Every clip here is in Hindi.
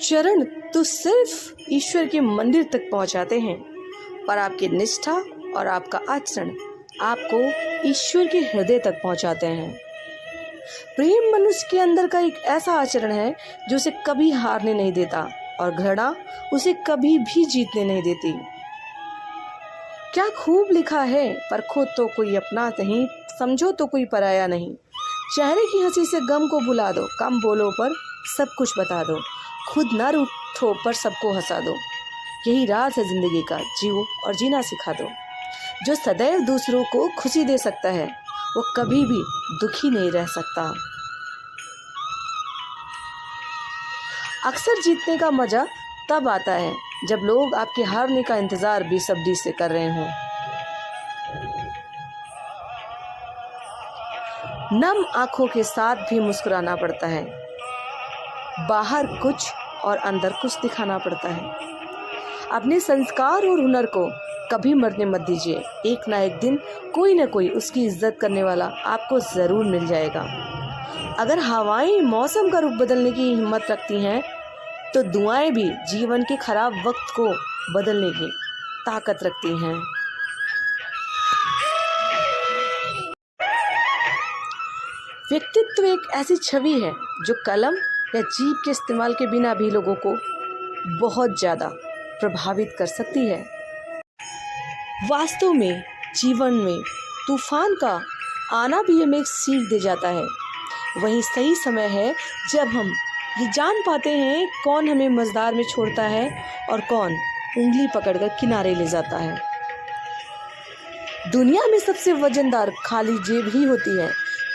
चरण तो सिर्फ ईश्वर के मंदिर तक पहुंचाते हैं, पर आपकी निष्ठा और आपका आचरण आपको ईश्वर के हृदय तक पहुंचाते हैं। प्रेम मनुष्य के अंदर का एक ऐसा आचरण है जो उसे कभी हारने नहीं देता और घृणा उसे कभी भी जीतने नहीं देती। क्या खूब लिखा है, पर खुद तो कोई अपना नहीं, समझो तो कोई पराया नहीं। चेहरे की हंसी से गम को भुला दो, कम बोलो पर सब कुछ बता दो, खुद न रूठो पर सबको हंसा दो। यही राज है जिंदगी का, जियो और जीना सिखा दो। जो सदैव दूसरों को खुशी दे सकता है वो कभी भी दुखी नहीं रह सकता। अक्सर जीतने का मजा तब आता है जब लोग आपके हारने का इंतजार बेसब्री से कर रहे हों। नम आंखों के साथ भी मुस्कुराना पड़ता है, बाहर कुछ और अंदर कुछ दिखाना पड़ता है। अपने संस्कार और हुनर को कभी मरने मत दीजिए, एक ना एक दिन कोई ना कोई उसकी इज्जत करने वाला आपको ज़रूर मिल जाएगा। अगर हवाएं मौसम का रुख बदलने की हिम्मत रखती हैं तो दुआएं भी जीवन के खराब वक्त को बदलने की ताकत रखती हैं। व्यक्तित्व एक ऐसी छवि है जो कलम या जीभ के इस्तेमाल के बिना भी लोगों को बहुत ज़्यादा प्रभावित कर सकती है। वास्तव में जीवन में तूफान का आना भी हमें एक सीख दे जाता है। वही सही समय है जब हम ये जान पाते हैं कौन हमें मझधार में छोड़ता है और कौन उंगली पकड़कर किनारे ले जाता है। दुनिया में सबसे वजनदार खाली जेब ही होती है।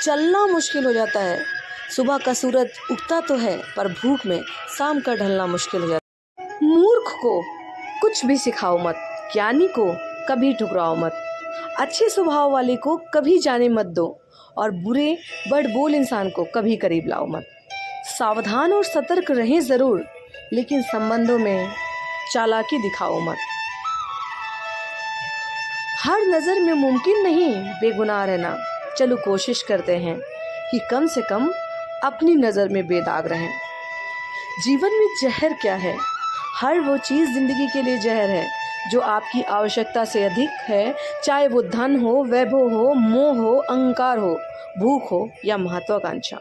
चलना मुश्किल हो जाता है, सुबह का सूरज उगता तो है पर भूख में शाम का ढलना मुश्किल हो जाता है। मूर्ख को कुछ भी सिखाओ मत, ज्ञानी को कभी ठुकराओ मत, अच्छे स्वभाव वाले को कभी जाने मत दो और बुरे बड़बोल इंसान को कभी करीब लाओ मत। सावधान और सतर्क रहें ज़रूर, लेकिन संबंधों में चालाकी दिखाओ मत। हर नज़र में मुमकिन नहीं बेगुनाह रहना, चलो कोशिश करते हैं कि कम से कम अपनी नज़र में बेदाग रहें। जीवन में जहर क्या है? हर वो चीज़ ज़िंदगी के लिए जहर है जो आपकी आवश्यकता से अधिक है, चाहे वो धन हो, वैभव हो, मोह हो, अहंकार हो, भूख हो या महत्वाकांक्षा।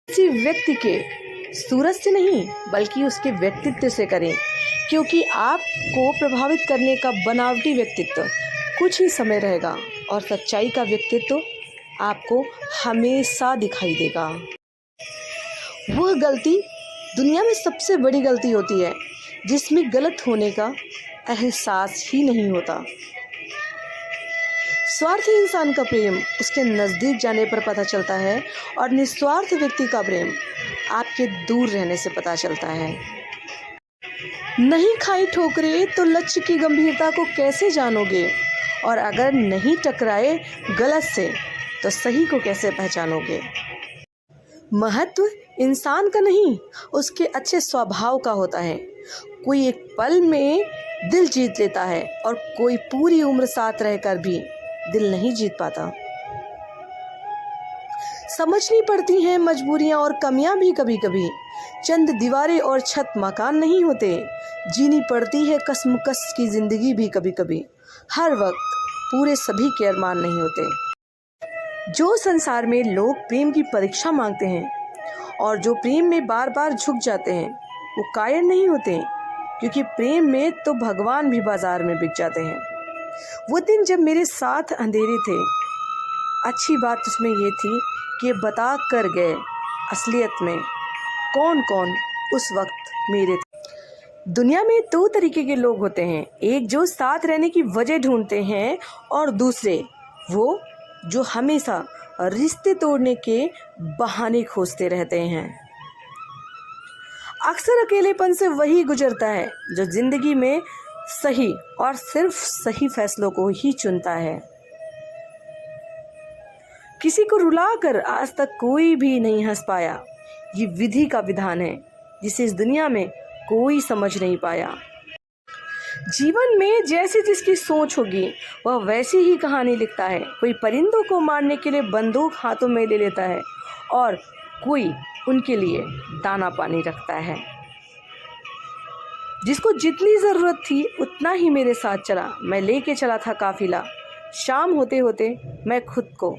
किसी व्यक्ति के सूरज से नहीं बल्कि उसके व्यक्तित्व से करें, क्योंकि आपको प्रभावित करने का बनावटी व्यक्तित्व कुछ ही समय रहेगा और सच्चाई का व्यक्तित्व आपको हमेशा दिखाई देगा। वह गलती दुनिया में सबसे बड़ी गलती होती है जिसमें गलत होने का एहसास ही नहीं होता। स्वार्थी इंसान का प्रेम उसके नज़दीक जाने पर पता चलता है और निस्वार्थ व्यक्ति का प्रेम आपके दूर रहने से पता चलता है। नहीं खाई ठोकरे तो लक्ष्य की गंभीरता को कैसे जानोगे, और अगर नहीं टकराए गलत से तो सही को कैसे पहचानोगे। महत्व इंसान का नहीं उसके अच्छे स्वभाव का होता है। कोई एक पल में दिल जीत लेता है और कोई पूरी उम्र साथ रहकर भी दिल नहीं जीत पाता। समझनी पड़ती हैं मजबूरियां और कमियां भी कभी कभी, चंद दीवारें और छत मकान नहीं होते। जीनी पड़ती है कसमकस की जिंदगी भी कभी कभी, हर वक्त पूरे सभी के अरमान नहीं होते। जो संसार में लोग प्रेम की परीक्षा मांगते हैं और जो प्रेम में बार बार झुक जाते हैं वो कायर नहीं होते, क्योंकि प्रेम में तो भगवान भी बाजार में बिक जाते हैं। वो दिन जब मेरे साथ अंधेरे थे, अच्छी बात उसमें ये थी कि बता कर गए असलियत में कौन कौन उस वक्त मेरे थे। दुनिया में दो तरीके के लोग होते हैं, एक जो साथ रहने की वजह ढूंढते हैं और दूसरे वो जो हमेशा रिश्ते तोड़ने के बहाने खोजते रहते हैं। अक्सर अकेलेपन से वही गुजरता है जो जिंदगी में सही और सिर्फ सही फैसलों को ही चुनता है। किसी को रुलाकर आज तक कोई भी नहीं हंस पाया, ये विधि का विधान है जिसे इस दुनिया में कोई समझ नहीं पाया। जीवन में जैसी जिसकी सोच होगी वह वैसी ही कहानी लिखता है। कोई परिंदों को मारने के लिए बंदूक हाथों में ले लेता है और कोई उनके लिए दाना पानी रखता है। जिसको जितनी ज़रूरत थी उतना ही मेरे साथ चला, मैं लेके चला था काफिला। शाम होते होते मैं खुद को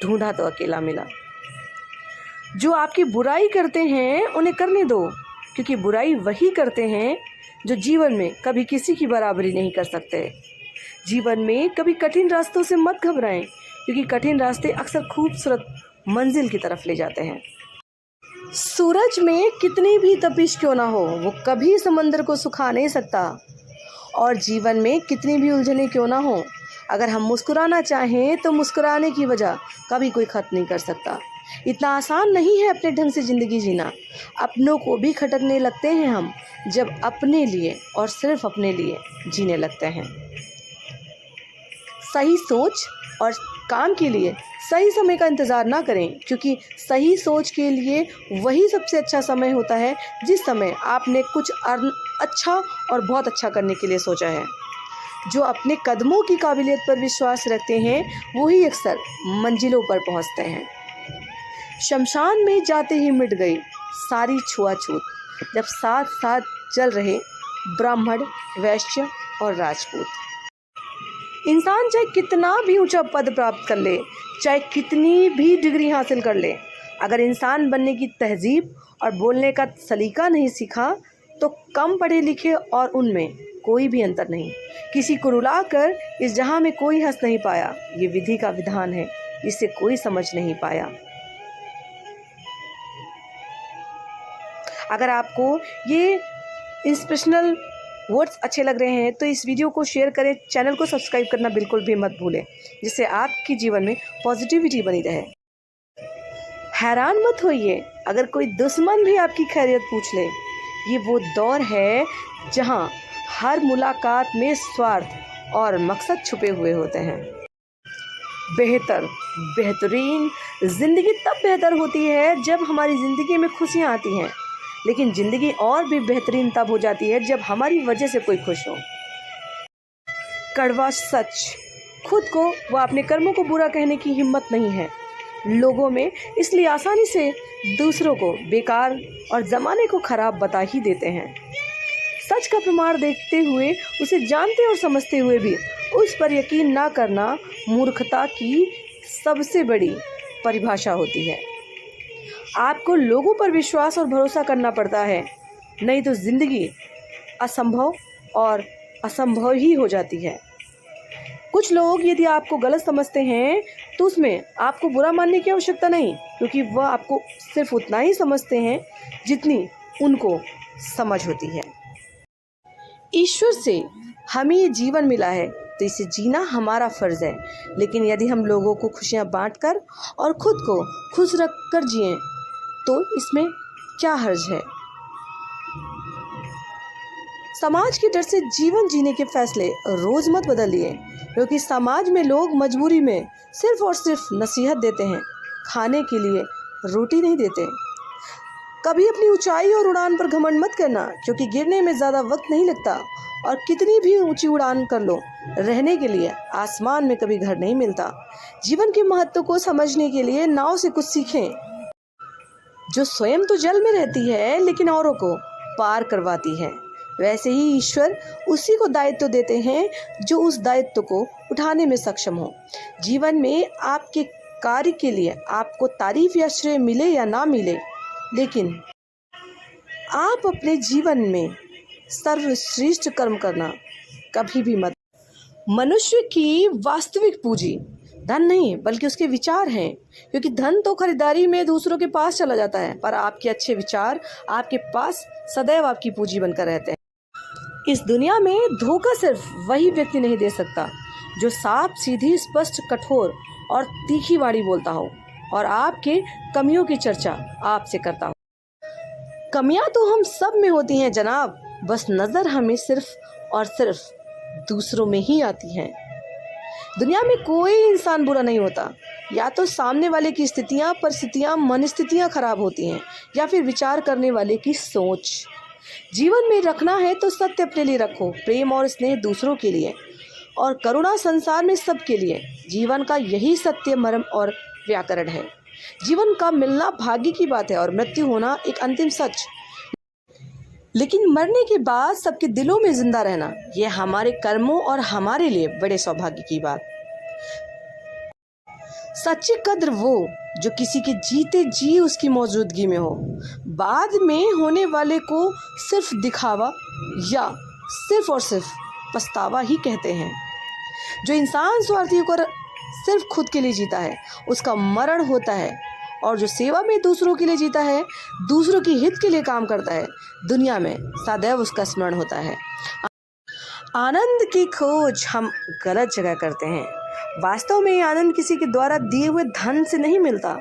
ढूंढा तो अकेला मिला। जो आपकी बुराई करते हैं उन्हें करने दो, क्योंकि बुराई वही करते हैं जो जीवन में कभी किसी की बराबरी नहीं कर सकते। जीवन में कभी कठिन रास्तों से मत घबराएं, क्योंकि कठिन रास्ते अक्सर खूबसूरत मंजिल की तरफ ले जाते हैं। सूरज में कितनी भी तपिश क्यों ना हो, वो कभी समंदर को सुखा नहीं सकता। और जीवन में कितनी भी उलझने क्यों ना हो, अगर हम मुस्कुराना चाहें तो मुस्कुराने की वजह कभी कोई ख़त्म नहीं कर सकता। इतना आसान नहीं है अपने ढंग से ज़िंदगी जीना। अपनों को भी खटकने लगते हैं हम, जब अपने लिए और सिर्फ अपने लिए जीने लगते हैं। सही सोच और काम के लिए सही समय का इंतज़ार ना करें, क्योंकि सही सोच के लिए वही सबसे अच्छा समय होता है जिस समय आपने कुछ अच्छा और बहुत अच्छा करने के लिए सोचा है। जो अपने कदमों की काबिलियत पर विश्वास रखते हैं वही अक्सर मंजिलों पर पहुंचते हैं। शमशान में जाते ही मिट गई सारी छुआछूत, जब साथ साथ चल रहे ब्राह्मण, वैश्य और राजपूत। इंसान चाहे कितना भी ऊंचा पद प्राप्त कर ले, चाहे कितनी भी डिग्री हासिल कर ले, अगर इंसान बनने की तहजीब और बोलने का सलीका नहीं सीखा तो कम पढ़े लिखे और उनमें कोई भी अंतर नहीं। किसी को रुलाकर इस जहां में कोई हंस नहीं पाया, ये विधि का विधान है, इसे कोई समझ नहीं पाया। अगर आपको ये इंस्पिरेशनल वर्ड्स अच्छे लग रहे हैं तो इस वीडियो को शेयर करें, चैनल को सब्सक्राइब करना बिल्कुल भी मत भूलें, जिससे आपके जीवन में पॉजिटिविटी बनी रहे। हैरान मत होइए अगर कोई दुश्मन भी आपकी खैरियत पूछ ले। ये वो दौर है जहां हर मुलाकात में स्वार्थ और मकसद छुपे हुए होते हैं। बेहतरीन ज़िंदगी तब बेहतर होती है जब हमारी ज़िंदगी में खुशियाँ आती हैं, लेकिन ज़िंदगी और भी बेहतरीन तब हो जाती है जब हमारी वजह से कोई खुश हो। कड़वा सच, खुद को व अपने कर्मों को बुरा कहने की हिम्मत नहीं है लोगों में, इसलिए आसानी से दूसरों को बेकार और ज़माने को ख़राब बता ही देते हैं। सच का प्रमाण देखते हुए, उसे जानते और समझते हुए भी उस पर यकीन ना करना मूर्खता की सबसे बड़ी परिभाषा होती है। आपको लोगों पर विश्वास और भरोसा करना पड़ता है, नहीं तो ज़िंदगी असंभव और असंभव ही हो जाती है। कुछ लोग यदि आपको गलत समझते हैं तो उसमें आपको बुरा मानने की आवश्यकता नहीं, क्योंकि वह आपको सिर्फ उतना ही समझते हैं जितनी उनको समझ होती है। ईश्वर से हमें ये जीवन मिला है तो इसे जीना हमारा फ़र्ज़ है, लेकिन यदि हम लोगों को खुशियाँ बांटकर और ख़ुद को खुश रख कर जिएँ तो इसमें क्या हर्ज है। समाज के डर से जीवन जीने के फैसले रोज़ मत बदलिए, क्योंकि समाज में लोग मजबूरी में सिर्फ और सिर्फ नसीहत देते हैं, खाने के लिए रोटी नहीं देते। कभी अपनी ऊंचाई और उड़ान पर घमंड मत करना, क्योंकि गिरने में ज़्यादा वक्त नहीं लगता, और कितनी भी ऊंची उड़ान कर लो, रहने के लिए आसमान में कभी घर नहीं मिलता। जीवन के महत्व को समझने के लिए नाव से कुछ सीखें, जो स्वयं तो जल में रहती है लेकिन औरों को पार करवाती है। वैसे ही ईश्वर उसी को दायित्व देते हैं जो उस दायित्व को उठाने में सक्षम हो। जीवन में आपके कार्य के लिए आपको तारीफ या श्रेय मिले या ना मिले, लेकिन आप अपने जीवन में सर्वश्रेष्ठ कर्म करना कभी भी मत। मनुष्य की वास्तविक पूंजी धन नहीं बल्कि उसके विचार हैं, क्योंकि धन तो खरीदारी में दूसरों के पास चला जाता है, पर आपके अच्छे विचार आपके पास सदैव आपकी पूंजी बनकर रहते हैं। इस दुनिया में धोखा सिर्फ वही व्यक्ति नहीं दे सकता जो साफ सीधी स्पष्ट कठोर और तीखी वाणी बोलता हो और आपके कमियों की चर्चा आपसे करता हो। कमियां तो हम सब में होती हैं जनाब, बस नज़र हमें सिर्फ और सिर्फ दूसरों में ही आती हैं। दुनिया में कोई इंसान बुरा नहीं होता, या तो सामने वाले की स्थितियाँ, परिस्थितियाँ, मनस्थितियाँ खराब होती हैं, या फिर विचार करने वाले की सोच। जीवन में रखना है तो सत्य अपने लिए रखो, प्रेम और स्नेह दूसरों के लिए, और करुणा संसार में सबके लिए। जीवन का यही सत्य, मर्म और व्याकरण है। जीवन का मिलना भाग्य की बात है और मृत्यु होना एक अंतिम सच। लेकिन मरने के बाद सबके दिलों में जिंदा रहना, यह हमारे कर्मों और हमारे लिए बड़े सौभाग्य की बात। सच्ची कद्र वो जो किसी के जीते जी उसकी मौजूदगी में हो। बाद में होने वाले को सिर्फ दिखावा या सिर्फ और सिर्फ पछतावा ही कहते हैं। जो इंसान स्वार्थी होकर सिर्फ खुद के लिए जीता है उसका मरण होता है, और जो सेवा में दूसरों के लिए जीता है, दूसरों की हित के लिए काम करता है, दुनिया में सदैव उसका स्मरण होता है। आनंद की खोज हम गलत जगह करते हैं। वास्तव में ये आनंद किसी के द्वारा दिए हुए धन से नहीं मिलता,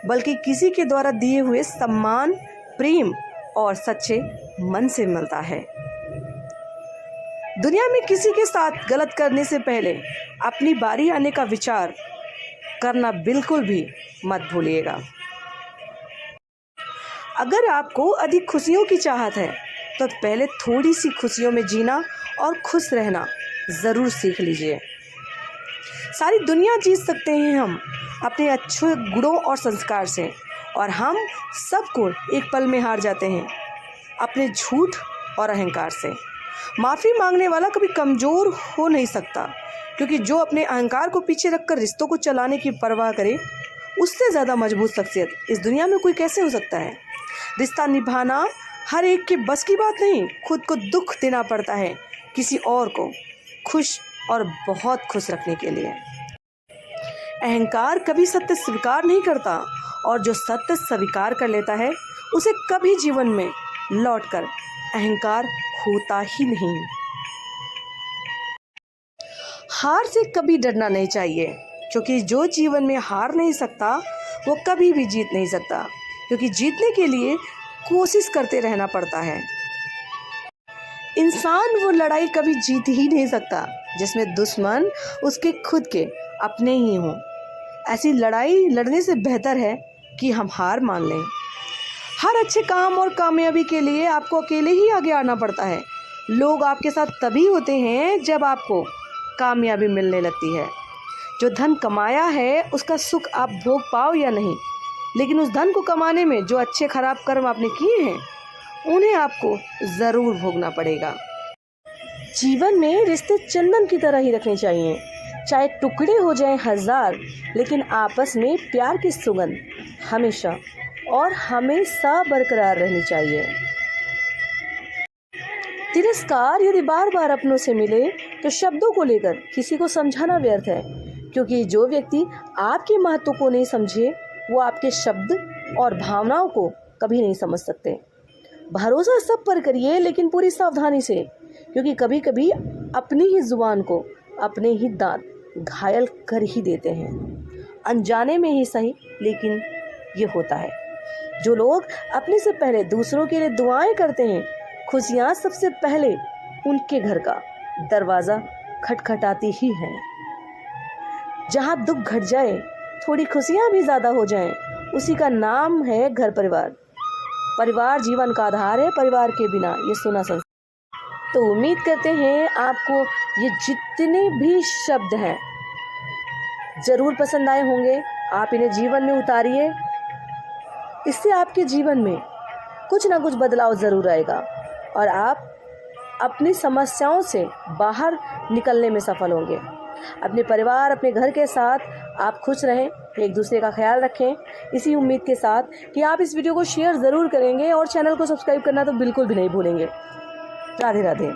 बल्कि किसी के द्वारा दिए हुए सम्मान, प्रेम और सच्चे मन से मिलता है। दुनिया में किसी के साथ गलत करने से पहले अपनी बारी आने का विचार करना बिल्कुल भी मत भूलिएगा। अगर आपको अधिक खुशियों की चाहत है तो पहले थोड़ी सी खुशियों में जीना और खुश रहना ज़रूर सीख लीजिए। सारी दुनिया जीत सकते हैं हम अपने अच्छे गुणों और संस्कार से, और हम सबको एक पल में हार जाते हैं अपने झूठ और अहंकार से। माफ़ी मांगने वाला कभी कमज़ोर हो नहीं सकता, क्योंकि जो अपने अहंकार को पीछे रखकर रिश्तों को चलाने की परवाह करे, उससे ज़्यादा मजबूत शख्सियत इस दुनिया में कोई कैसे हो सकता है। रिश्ता निभाना हर एक के बस की बात नहीं। खुद को दुख देना पड़ता है किसी और को खुश और बहुत खुश रखने के लिए। अहंकार कभी सत्य स्वीकार नहीं करता, और जो सत्य स्वीकार कर लेता है उसे कभी जीवन में लौटकर अहंकार होता ही नहीं। हार से कभी डरना नहीं चाहिए, क्योंकि जो जीवन में हार नहीं सकता वो कभी भी जीत नहीं सकता, क्योंकि जीतने के लिए कोशिश करते रहना पड़ता है। इंसान वो लड़ाई कभी जीत ही नहीं सकता जिसमें दुश्मन उसके खुद के अपने ही हों। ऐसी लड़ाई लड़ने से बेहतर है कि हम हार मान लें। हर अच्छे काम और कामयाबी के लिए आपको अकेले ही आगे आना पड़ता है। लोग आपके साथ तभी होते हैं जब आपको कामयाबी मिलने लगती है। जो धन कमाया है उसका सुख आप भोग पाओ या नहीं, लेकिन उस धन को कमाने में जो अच्छे खराब कर्म आपने किए हैं उन्हें आपको ज़रूर भोगना पड़ेगा। जीवन में रिश्ते चंदन की तरह ही रखने चाहिए, चाहे टुकड़े हो जाएं हजार, लेकिन आपस में प्यार की सुगंध हमेशा और हमेशा बरकरार रहनी चाहिए। तिरस्कार यदि बार बार अपनों से मिले तो शब्दों को लेकर किसी को समझाना व्यर्थ है, क्योंकि जो व्यक्ति आपके महत्व को नहीं समझे वो आपके शब्द और भावनाओं को कभी नहीं समझ सकते। भरोसा सब पर करिए, लेकिन पूरी सावधानी से, क्योंकि कभी कभी अपनी ही जुबान को अपने ही दांत घायल कर ही देते हैं। अनजाने में ही सही, लेकिन ये होता है। जो लोग अपने से पहले दूसरों के लिए दुआएं करते हैं, खुशियाँ सबसे पहले उनके घर का दरवाज़ा खटखटाती ही हैं। जहाँ दुख घट जाए, थोड़ी खुशियाँ भी ज़्यादा हो जाएं, उसी का नाम है घर परिवार। परिवार जीवन का आधार है, परिवार के बिना ये सुना संसार। तो उम्मीद करते हैं आपको ये जितने भी शब्द हैं ज़रूर पसंद आए होंगे। आप इन्हें जीवन में उतारिए, इससे आपके जीवन में कुछ ना कुछ बदलाव ज़रूर आएगा और आप अपनी समस्याओं से बाहर निकलने में सफल होंगे। अपने परिवार, अपने घर के साथ आप खुश रहें, एक दूसरे का ख्याल रखें, इसी उम्मीद के साथ कि आप इस वीडियो को शेयर ज़रूर करेंगे और चैनल को सब्सक्राइब करना तो बिल्कुल भी नहीं भूलेंगे। राधे राधे।